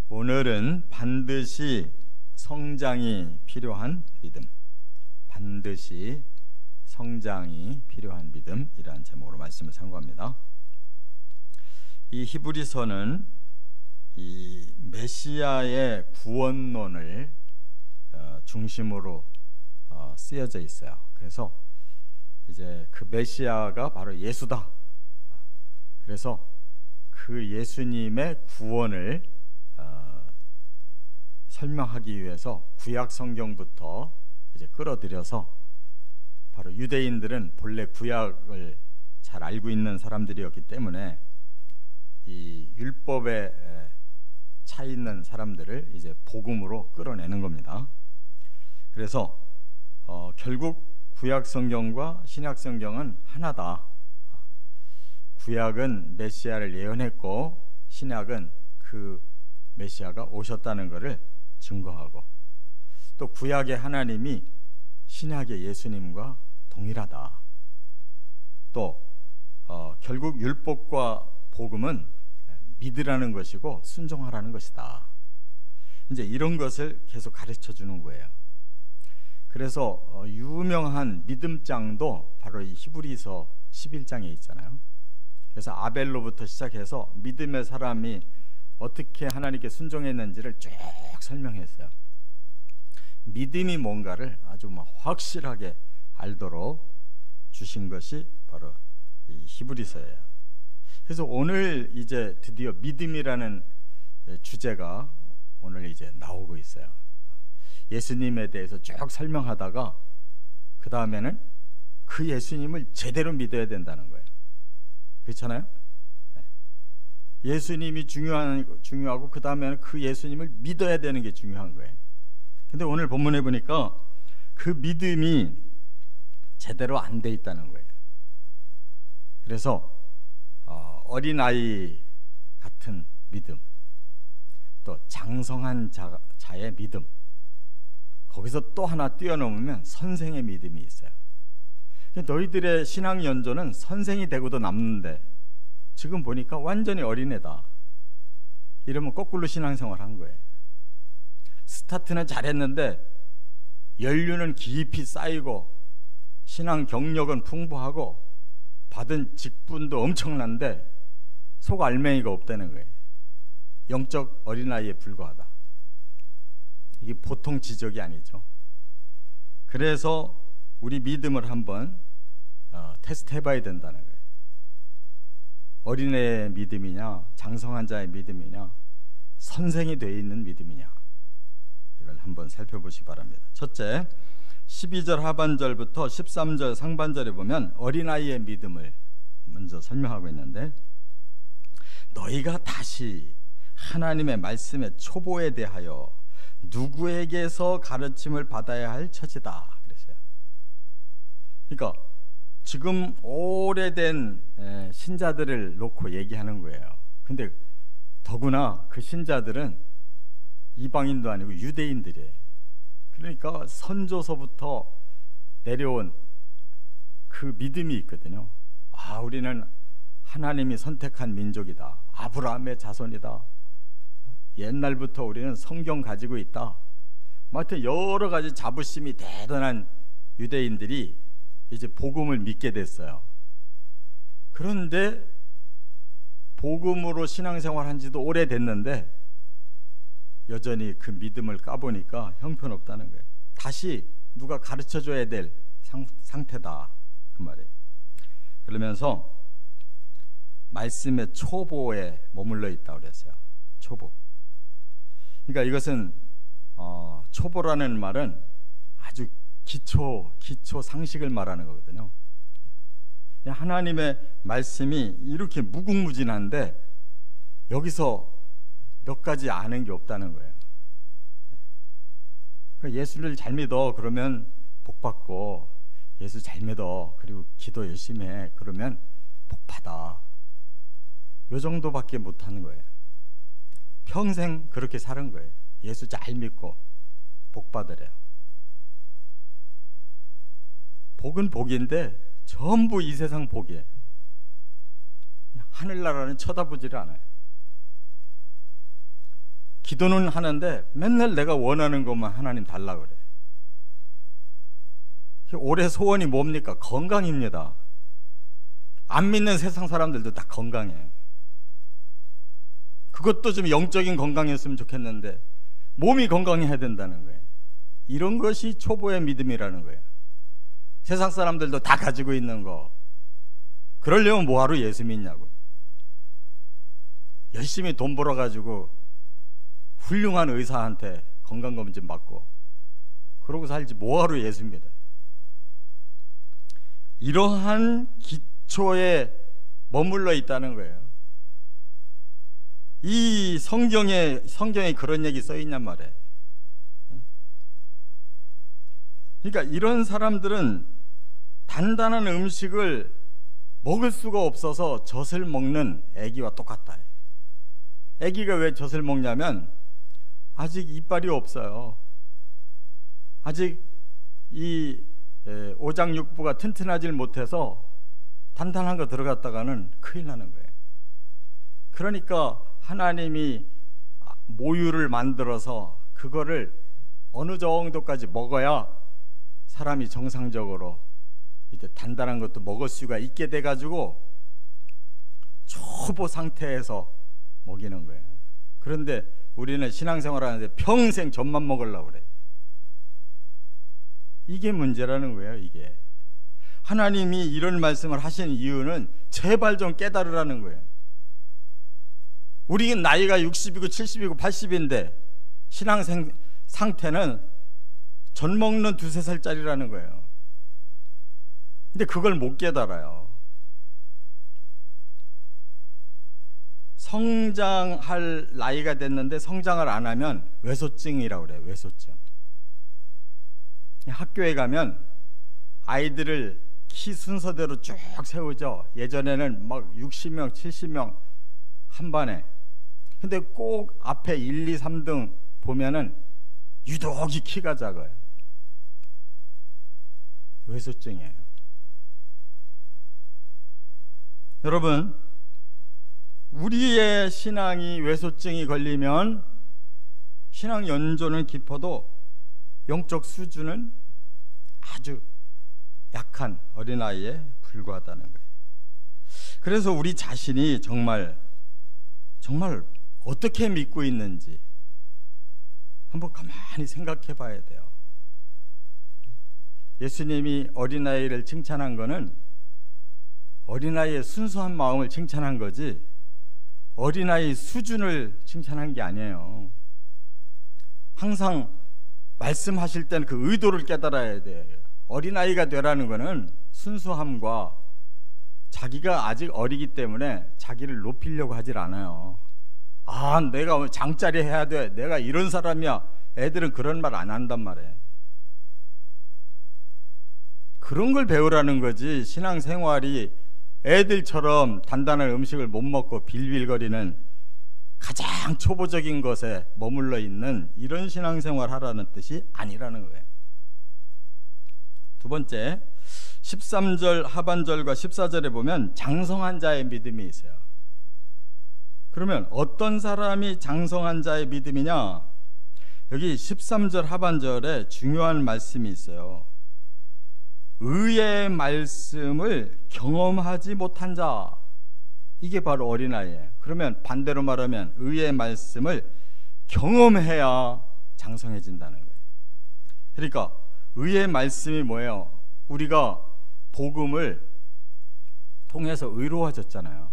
오늘은 반드시 성장이 필요한 믿음, 반드시 성장이 필요한 믿음이라는 제목으로 말씀을 상고합니다. 이 히브리서는 이 메시아의 구원론을 중심으로 쓰여져 있어요. 그래서 이제 그 메시아가 바로 예수다. 그래서 그 예수님의 구원을 설명하기 위해서 구약 성경부터 이제 끌어들여서, 바로 유대인들은 본래 구약을 잘 알고 있는 사람들이었기 때문에 이 율법에 차 있는 사람들을 이제 복음으로 끌어내는 겁니다. 그래서 결국 구약 성경과 신약 성경은 하나다. 구약은 메시아를 예언했고 신약은 그 메시아가 오셨다는 것을 증거하고, 또 구약의 하나님이 신약의 예수님과 동일하다. 또 결국 율법과 복음은 믿으라는 것이고 순종하라는 것이다. 이제 이런 것을 계속 가르쳐 주는 거예요. 그래서 유명한 믿음장도 바로 이 히브리서 11장에 있잖아요. 그래서 아벨로부터 시작해서 믿음의 사람이 어떻게 하나님께 순종했는지를 쭉 설명했어요. 믿음이 뭔가를 아주 확실하게 알도록 주신 것이 바로 이 히브리서예요. 그래서 오늘 이제 드디어 믿음이라는 주제가 오늘 이제 나오고 있어요. 예수님에 대해서 쭉 설명하다가 그 다음에는 그 예수님을 제대로 믿어야 된다는 거예요. 그렇잖아요? 예수님이 중요하고 그 다음에는 그 예수님을 믿어야 되는 게 중요한 거예요. 근데 오늘 본문에 보니까 그 믿음이 제대로 안 돼 있다는 거예요. 그래서 어린아이 같은 믿음, 또 장성한 자의 믿음, 거기서 또 하나 뛰어넘으면 선생의 믿음이 있어요. 너희들의 신앙 연조는 선생이 되고도 남는데 지금 보니까 완전히 어린애다. 이러면 거꾸로 신앙생활 한 거예요. 스타트는 잘했는데 연륜은 깊이 쌓이고 신앙 경력은 풍부하고 받은 직분도 엄청난데 속 알맹이가 없다는 거예요. 영적 어린아이에 불과하다. 이게 보통 지적이 아니죠. 그래서 우리 믿음을 한번 테스트 해봐야 된다는 거예요. 어린애의 믿음이냐, 장성한 자의 믿음이냐, 선생이 되어 있는 믿음이냐, 이걸 한번 살펴보시기 바랍니다. 첫째, 12절 하반절부터 13절 상반절에 보면 어린아이의 믿음을 먼저 설명하고 있는데, 너희가 다시 하나님의 말씀의 초보에 대하여 누구에게서 가르침을 받아야 할 처지다 그랬어요. 그러니까 지금 오래된 신자들을 놓고 얘기하는 거예요. 근데 더구나 그 신자들은 이방인도 아니고 유대인들이에요. 그러니까 선조서부터 내려온 그 믿음이 있거든요. 우리는 하나님이 선택한 민족이다. 아브라함의 자손이다. 옛날부터 우리는 성경 가지고 있다. 하여튼 여러 가지 자부심이 대단한 유대인들이 이제 복음을 믿게 됐어요. 그런데 복음으로 신앙생활 한 지도 오래됐는데 여전히 그 믿음을 까보니까 형편없다는 거예요. 다시 누가 가르쳐줘야 될 상태다, 그 말이에요. 그러면서 말씀의 초보에 머물러 있다고 그랬어요. 초보. 그러니까 이것은 초보라는 말은 아주 기초 상식을 말하는 거거든요. 하나님의 말씀이 이렇게 무궁무진한데 여기서 몇 가지 아는 게 없다는 거예요. 그러니까 예수를 잘 믿어 그러면 복 받고, 예수 잘 믿어 그리고 기도 열심히 해 그러면 복 받아, 요 정도밖에 못하는 거예요. 평생 그렇게 사는 거예요. 예수 잘 믿고 복 받으래요. 복은 복인데 전부 이 세상 복이에요. 하늘나라는 쳐다보지를 않아요. 기도는 하는데 맨날 내가 원하는 것만 하나님 달라 그래. 올해 소원이 뭡니까? 건강입니다. 안 믿는 세상 사람들도 다 건강해. 그것도 좀 영적인 건강이었으면 좋겠는데 몸이 건강해야 된다는 거예요. 이런 것이 초보의 믿음이라는 거예요. 세상 사람들도 다 가지고 있는 거. 그러려면 뭐하러 예수 믿냐고. 열심히 돈 벌어가지고 훌륭한 의사한테 건강검진 받고 그러고 살지 뭐하러 예수 믿어요. 이러한 기초에 머물러 있다는 거예요. 이 성경에 그런 얘기 써 있냔 말이에요. 그러니까 이런 사람들은 단단한 음식을 먹을 수가 없어서 젖을 먹는 아기와 똑같다. 아기가 왜 젖을 먹냐면 아직 이빨이 없어요. 아직 이 오장육부가 튼튼하지 못해서 단단한 거 들어갔다가는 큰일 나는 거예요. 그러니까 하나님이 모유를 만들어서 그거를 어느 정도까지 먹어야 사람이 정상적으로 이제 단단한 것도 먹을 수가 있게 돼가지고 초보 상태에서 먹이는 거예요. 그런데 우리는 신앙생활 하는데 평생 젖만 먹으려고 그래. 이게 문제라는 거예요. 이게 하나님이 이런 말씀을 하신 이유는 제발 좀 깨달으라는 거예요. 우리 나이가 60이고 70이고 80인데 신앙 상태는 젖 먹는 2-3살짜리라는 거예요. 근데 그걸 못 깨달아요. 성장할 나이가 됐는데 성장을 안 하면 외소증이라고 그래요. 외소증. 학교에 가면 아이들을 키 순서대로 쭉 세우죠. 예전에는 막 60명, 70명 한 반에. 근데 꼭 앞에 1, 2, 3등 보면은 유독이 키가 작아요. 외소증이에요. 여러분, 우리의 신앙이 외소증이 걸리면 신앙 연조는 깊어도 영적 수준은 아주 약한 어린아이에 불과하다는 거예요. 그래서 우리 자신이 정말 어떻게 믿고 있는지 한번 가만히 생각해 봐야 돼요. 예수님이 어린아이를 칭찬한 거는 어린아이의 순수한 마음을 칭찬한 거지 어린아이 수준을 칭찬한 게 아니에요. 항상 말씀하실 때는 그 의도를 깨달아야 돼요. 어린아이가 되라는 거는 순수함과 자기가 아직 어리기 때문에 자기를 높이려고 하질 않아요. 아, 내가 장짜리 해야 돼. 내가 이런 사람이야. 애들은 그런 말 안 한단 말이에요. 그런 걸 배우라는 거지. 신앙생활이 애들처럼 단단한 음식을 못 먹고 빌빌거리는 가장 초보적인 것에 머물러 있는 이런 신앙생활 하라는 뜻이 아니라는 거예요. 두 번째, 13절 하반절과 14절에 보면 장성한 자의 믿음이 있어요. 그러면 어떤 사람이 장성한 자의 믿음이냐? 여기 13절 하반절에 중요한 말씀이 있어요. 의의 말씀을 경험하지 못한 자, 이게 바로 어린아이예요. 그러면 반대로 말하면 의의 말씀을 경험해야 장성해진다는 거예요. 그러니까 의의 말씀이 뭐예요? 우리가 복음을 통해서 의로워졌잖아요.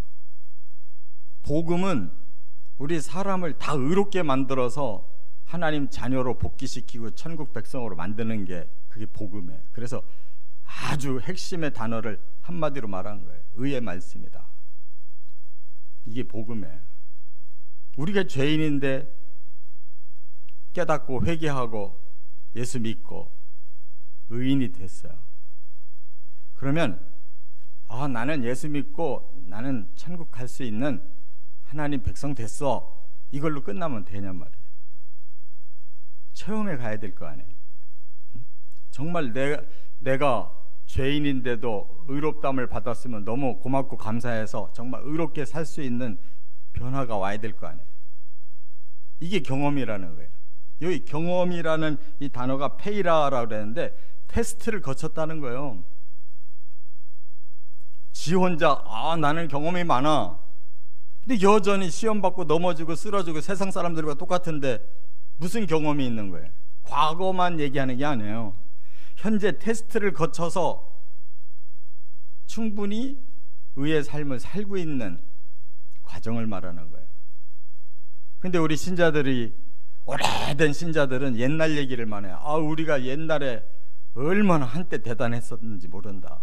복음은 우리 사람을 다 의롭게 만들어서 하나님 자녀로 복귀시키고 천국 백성으로 만드는 게 그게 복음이에요. 그래서 아주 핵심의 단어를 한마디로 말한 거예요. 의의 말씀이다. 이게 복음이에요. 우리가 죄인인데 깨닫고 회개하고 예수 믿고 의인이 됐어요. 그러면 나는 예수 믿고 나는 천국 갈 수 있는 하나님 백성 됐어. 이걸로 끝나면 되냔 말이에요. 체험에 가야 될 거 아니에요. 정말 내가 죄인인데도 의롭다함을 받았으면 너무 고맙고 감사해서 정말 의롭게 살 수 있는 변화가 와야 될 거 아니에요. 이게 경험이라는 거예요. 여기 경험이라는 이 단어가 페이라라고 그랬는데 테스트를 거쳤다는 거예요. 지 혼자 나는 경험이 많아. 근데 여전히 시험 받고 넘어지고 쓰러지고 세상 사람들과 똑같은데 무슨 경험이 있는 거예요? 과거만 얘기하는 게 아니에요. 현재 테스트를 거쳐서 충분히 의의 삶을 살고 있는 과정을 말하는 거예요. 근데 우리 신자들이, 오래된 신자들은 옛날 얘기를 많이 해요. 우리가 옛날에 얼마나 한때 대단했었는지 모른다.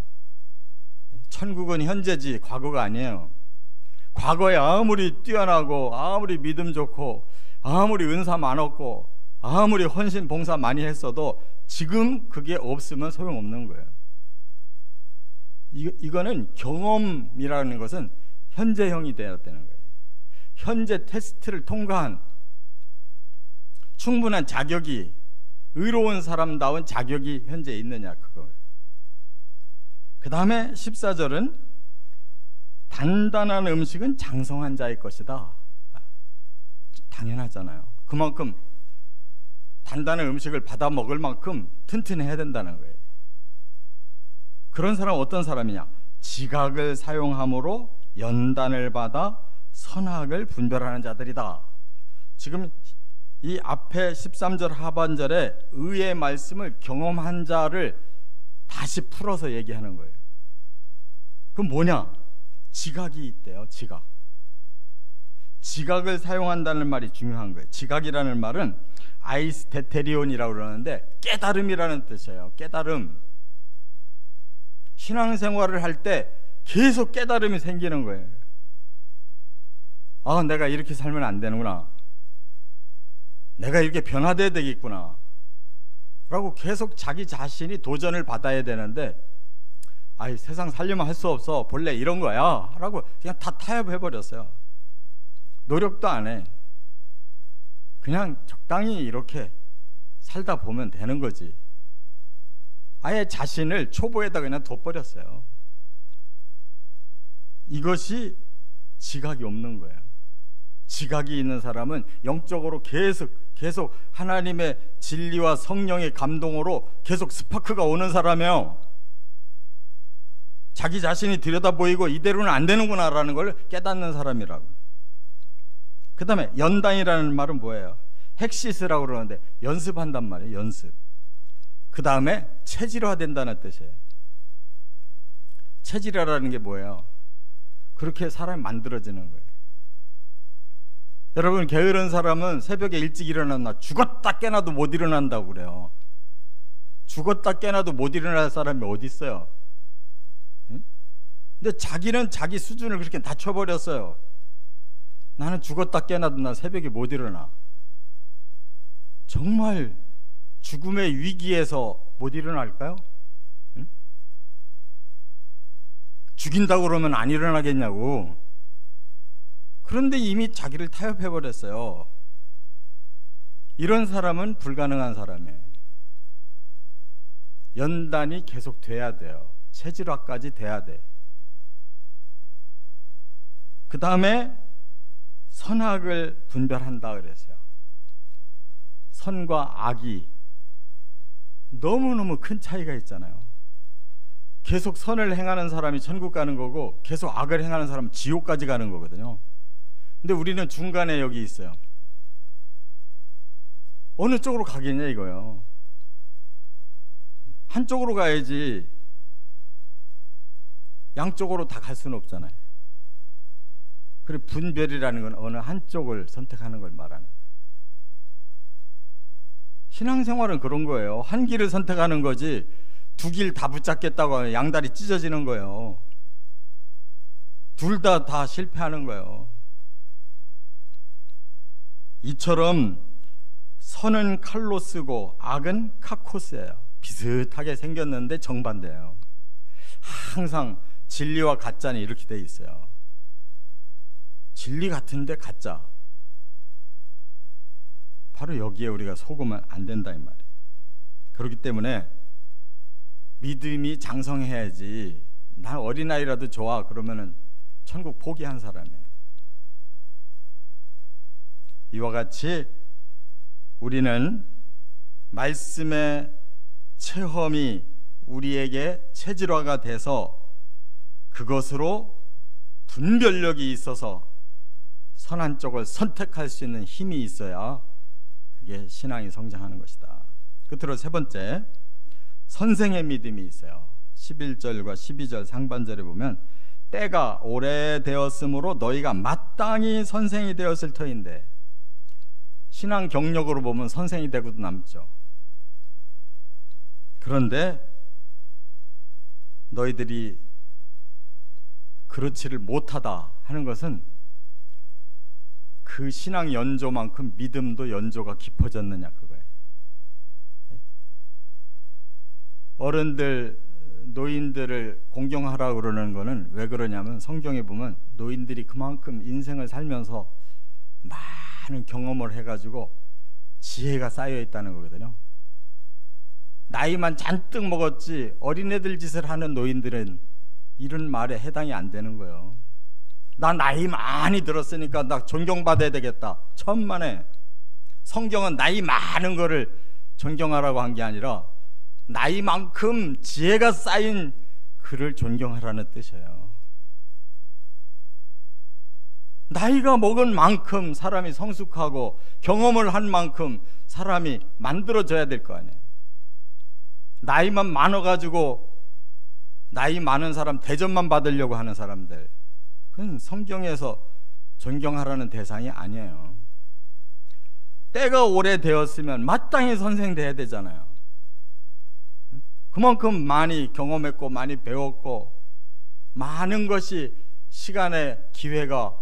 천국은 현재지 과거가 아니에요. 과거에 아무리 뛰어나고 아무리 믿음 좋고 아무리 은사 많았고 아무리 헌신 봉사 많이 했어도 지금 그게 없으면 소용없는 거예요. 이거는 경험이라는 것은 현재형이 되어야 되는 거예요. 현재 테스트를 통과한 충분한 자격이, 의로운 사람다운 자격이 현재 있느냐, 그거예요. 그 다음에 14절은 단단한 음식은 장성한 자의 것이다. 당연하잖아요. 그만큼 단단한 음식을 받아 먹을 만큼 튼튼해야 된다는 거예요. 그런 사람은 어떤 사람이냐? 지각을 사용함으로 연단을 받아 선악을 분별하는 자들이다. 지금 이 앞에 13절 하반절에 의의 말씀을 경험한 자를 다시 풀어서 얘기하는 거예요. 그럼 뭐냐? 지각이 있대요. 지각을 사용한다는 말이 중요한 거예요. 지각이라는 말은 아이스테테리온이라고 그러는데 깨달음이라는 뜻이에요. 깨달음. 신앙생활을 할 때 계속 깨달음이 생기는 거예요. 내가 이렇게 살면 안 되는구나. 내가 이렇게 변화돼야 되겠구나 라고 계속 자기 자신이 도전을 받아야 되는데, 세상 살려면 할 수 없어, 본래 이런 거야 라고 그냥 다 타협해버렸어요. 노력도 안 해. 그냥 적당히 이렇게 살다 보면 되는 거지. 아예 자신을 초보에다 그냥 둬버렸어요. 이것이 지각이 없는 거예요. 지각이 있는 사람은 영적으로 계속 하나님의 진리와 성령의 감동으로 계속 스파크가 오는 사람이에요. 자기 자신이 들여다보이고 이대로는 안 되는구나 라는 걸 깨닫는 사람이라고. 그 다음에 연단이라는 말은 뭐예요? 헥시스라고 그러는데 연습한단 말이에요. 연습. 그 다음에 체질화된다는 뜻이에요. 체질화라는 게 뭐예요? 그렇게 사람이 만들어지는 거예요. 여러분, 게으른 사람은 새벽에 일찍 일어났나 죽었다 깨나도 못 일어난다고 그래요. 죽었다 깨나도 못 일어날 사람이 어디 있어요? 근데 자기는 자기 수준을 그렇게 낮춰버렸어요. 나는 죽었다 깨나도 나 새벽에 못 일어나. 정말 죽음의 위기에서 못 일어날까요? 응? 죽인다고 그러면 안 일어나겠냐고. 그런데 이미 자기를 타협해버렸어요. 이런 사람은 불가능한 사람이에요. 연단이 계속 돼야 돼요. 체질화까지 돼야 돼. 그 다음에 선악을 분별한다 그랬어요. 선과 악이 너무너무 큰 차이가 있잖아요. 계속 선을 행하는 사람이 천국 가는 거고 계속 악을 행하는 사람은 지옥까지 가는 거거든요. 근데 우리는 중간에 여기 있어요. 어느 쪽으로 가겠냐 이거요. 한쪽으로 가야지 양쪽으로 다 갈 수는 없잖아요. 그리고 분별이라는 건 어느 한쪽을 선택하는 걸 말하는 거예요. 신앙생활은 그런 거예요. 한 길을 선택하는 거지 두 길 다 붙잡겠다고 하면 양다리 찢어지는 거예요. 둘 다 실패하는 거예요. 이처럼 선은 칼로 쓰고 악은 카코스예요. 비슷하게 생겼는데 정반대예요. 항상 진리와 가짜는 이렇게 돼 있어요. 진리 같은데 가짜. 바로 여기에 우리가 속으면 안 된다 이 말이에요. 그렇기 때문에 믿음이 장성해야지. 난 어린아이라도 좋아 그러면은 천국 포기한 사람이에요. 이와 같이 우리는 말씀의 체험이 우리에게 체질화가 돼서 그것으로 분별력이 있어서 선한 쪽을 선택할 수 있는 힘이 있어야 그게 신앙이 성장하는 것이다. 끝으로 세 번째, 선생의 믿음이 있어요. 11절과 12절 상반절에 보면 때가 오래되었으므로 너희가 마땅히 선생이 되었을 터인데, 신앙 경력으로 보면 선생이 되고도 남죠. 그런데 너희들이 그렇지를 못하다 하는 것은 그 신앙 연조만큼 믿음도 연조가 깊어졌느냐 그거예요. 어른들, 노인들을 공경하라고 그러는 거는 왜 그러냐면 성경에 보면 노인들이 그만큼 인생을 살면서 많은 경험을 해가지고 지혜가 쌓여 있다는 거거든요. 나이만 잔뜩 먹었지 어린애들 짓을 하는 노인들은 이런 말에 해당이 안 되는 거예요. 나 나이 많이 들었으니까 나 존경받아야 되겠다. 천만에. 성경은 나이 많은 거를 존경하라고 한 게 아니라 나이만큼 지혜가 쌓인 그를 존경하라는 뜻이에요. 나이가 먹은 만큼 사람이 성숙하고 경험을 한 만큼 사람이 만들어져야 될 거 아니에요. 나이만 많아가지고 나이 많은 사람 대접만 받으려고 하는 사람들, 그건 성경에서 존경하라는 대상이 아니에요. 때가 오래되었으면 마땅히 선생 돼야 되잖아요. 그만큼 많이 경험했고 많이 배웠고 많은 것이 시간의 기회가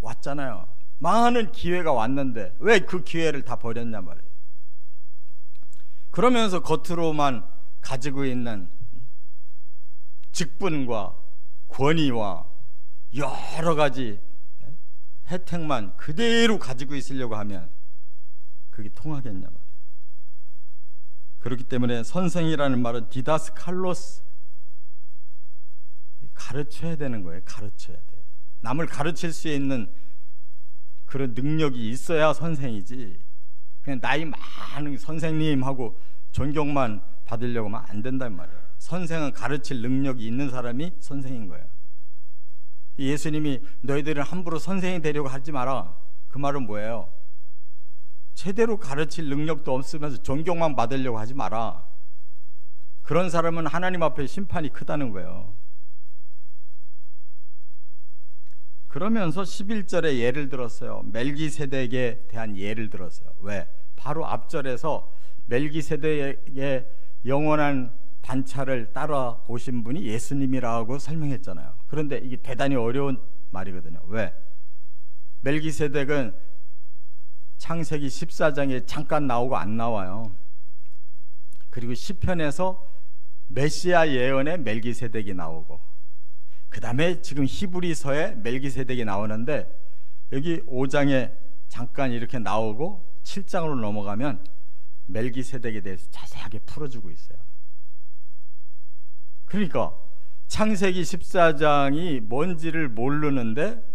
왔잖아요. 많은 기회가 왔는데 왜 그 기회를 다 버렸냐 말이에요. 그러면서 겉으로만 가지고 있는 직분과 권위와 여러 가지 혜택만 그대로 가지고 있으려고 하면 그게 통하겠냐 말이에요. 그렇기 때문에 선생이라는 말은 디다스칼로스, 가르쳐야 되는 거예요. 가르쳐야 돼. 남을 가르칠 수 있는 그런 능력이 있어야 선생이지, 그냥 나이 많은 선생님하고 존경만 받으려고 하면 안 된단 말이에요. 선생은 가르칠 능력이 있는 사람이 선생인 거예요. 예수님이 너희들은 함부로 선생이 되려고 하지 마라, 그 말은 뭐예요? 제대로 가르칠 능력도 없으면서 존경만 받으려고 하지 마라. 그런 사람은 하나님 앞에 심판이 크다는 거예요. 그러면서 11절에 예를 들었어요. 멜기세덱에 대한 예를 들었어요. 왜? 바로 앞절에서 멜기세덱의 영원한 반차를 따라오신 분이 예수님이라고 설명했잖아요. 그런데 이게 대단히 어려운 말이거든요. 왜? 멜기세덱은 창세기 14장에 잠깐 나오고 안 나와요. 그리고 시편에서 메시아 예언에 멜기세덱이 나오고, 그 다음에 지금 히브리서에 멜기세덱이 나오는데 여기 5장에 잠깐 이렇게 나오고 7장으로 넘어가면 멜기세덱에 대해서 자세하게 풀어주고 있어요. 그러니까 창세기 14장이 뭔지를 모르는데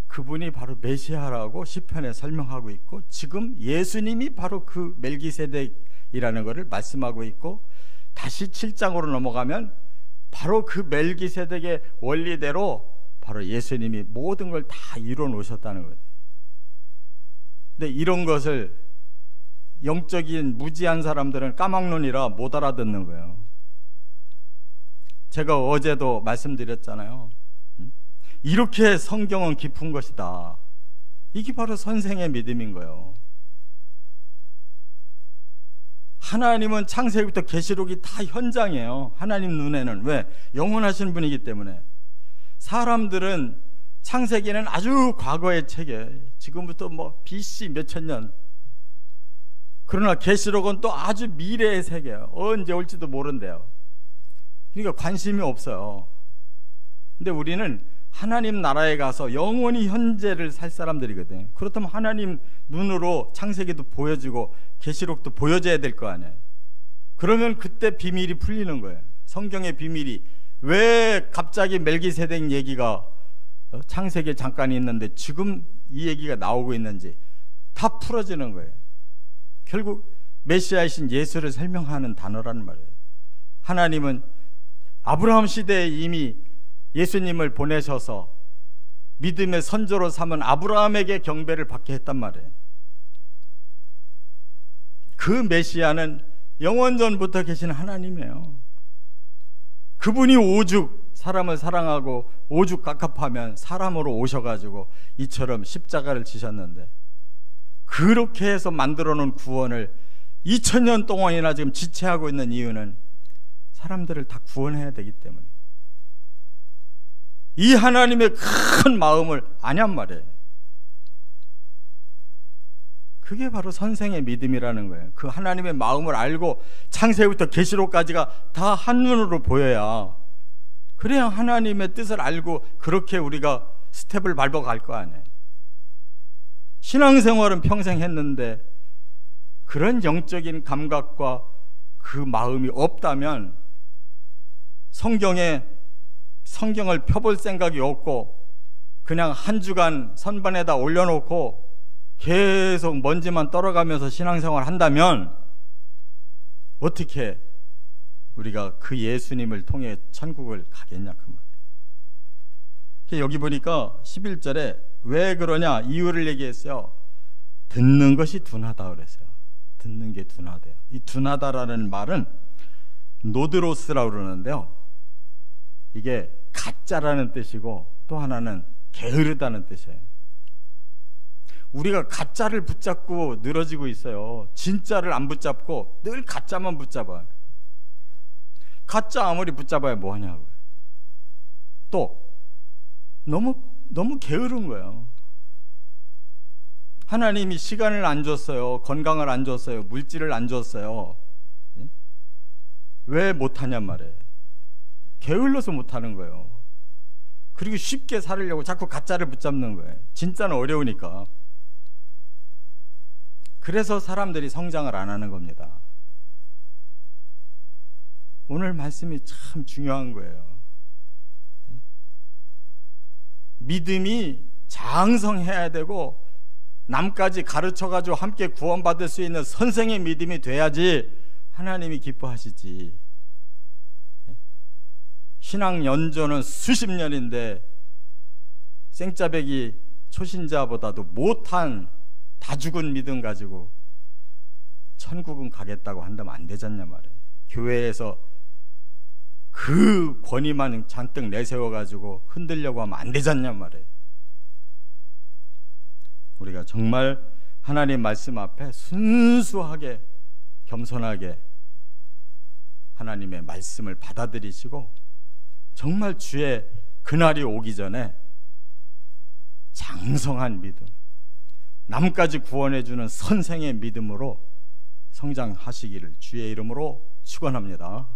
그분이 바로 메시아라고 시편에 설명하고 있고, 지금 예수님이 바로 그 멜기세덱이라는 것을 말씀하고 있고, 다시 7장으로 넘어가면 바로 그 멜기세덱의 원리대로 바로 예수님이 모든 걸 다 이뤄 놓으셨다는 거예요. 근데 이런 것을 영적인 무지한 사람들은 까막눈이라 못 알아듣는 거예요. 제가 어제도 말씀드렸잖아요. 이렇게 성경은 깊은 것이다. 이게 바로 선생의 믿음인 거예요. 하나님은 창세기부터 계시록이 다 현장이에요. 하나님 눈에는. 왜? 영원하신 분이기 때문에. 사람들은 창세기는 아주 과거의 책이에요. 지금부터 뭐 BC 몇천 년. 그러나 계시록은 또 아주 미래의 세계예요. 언제 올지도 모른대요. 그러니까 관심이 없어요. 근데 우리는 하나님 나라에 가서 영원히 현재를 살 사람들이거든요. 그렇다면 하나님 눈으로 창세기도 보여지고 계시록도 보여져야 될 거 아니에요. 그러면 그때 비밀이 풀리는 거예요. 성경의 비밀이 왜 갑자기 멜기세덱 얘기가 창세기에 잠깐 있는데 지금 이 얘기가 나오고 있는지 다 풀어지는 거예요. 결국 메시아이신 예수를 설명하는 단어라는 말이에요. 하나님은 아브라함 시대에 이미 예수님을 보내셔서 믿음의 선조로 삼은 아브라함에게 경배를 받게 했단 말이에요. 그 메시아는 영원전부터 계신 하나님이에요. 그분이 오죽 사람을 사랑하고 오죽 갑갑하면 사람으로 오셔가지고 이처럼 십자가를 지셨는데, 그렇게 해서 만들어 놓은 구원을 2000년 동안이나 지금 지체하고 있는 이유는 사람들을 다 구원해야 되기 때문에, 이 하나님의 큰 마음을 아냔 말이에요. 그게 바로 선생의 믿음이라는 거예요. 그 하나님의 마음을 알고 창세기부터 계시록까지가 다 한눈으로 보여야, 그래야 하나님의 뜻을 알고 그렇게 우리가 스텝을 밟아갈 거 아니에요. 신앙생활은 평생 했는데 그런 영적인 감각과 그 마음이 없다면 성경을 펴볼 생각이 없고 그냥 한 주간 선반에다 올려놓고 계속 먼지만 떨어가면서 신앙생활을 한다면 어떻게 우리가 그 예수님을 통해 천국을 가겠냐 그 말이에요. 여기 보니까 11절에 왜 그러냐 이유를 얘기했어요. 듣는 것이 둔하다 그랬어요. 듣는 게 둔하대요. 이 둔하다라는 말은 노드로스라고 그러는데요, 이게 가짜라는 뜻이고 또 하나는 게으르다는 뜻이에요. 우리가 가짜를 붙잡고 늘어지고 있어요. 진짜를 안 붙잡고 늘 가짜만 붙잡아요. 가짜 아무리 붙잡아야 뭐하냐고요. 또 너무 게으른 거예요. 하나님이 시간을 안 줬어요. 건강을 안 줬어요. 물질을 안 줬어요. 왜 못하냔 말이에요. 게을러서 못하는 거예요. 그리고 쉽게 살으려고 자꾸 가짜를 붙잡는 거예요. 진짜는 어려우니까. 그래서 사람들이 성장을 안 하는 겁니다. 오늘 말씀이 참 중요한 거예요. 믿음이 장성해야 되고 남까지 가르쳐가지고 함께 구원받을 수 있는 선생의 믿음이 돼야지 하나님이 기뻐하시지. 신앙 연조는 수십 년인데 생짜배기 초신자보다도 못한 다 죽은 믿음 가지고 천국은 가겠다고 한다면 안 되잖냐 말이에요. 교회에서 그 권위만 잔뜩 내세워가지고 흔들려고 하면 안 되잖냐 말이에요. 우리가 정말 하나님 말씀 앞에 순수하게 겸손하게 하나님의 말씀을 받아들이시고 정말 주의 그날이 오기 전에 장성한 믿음, 남까지 구원해주는 선생의 믿음으로 성장하시기를 주의 이름으로 축원합니다.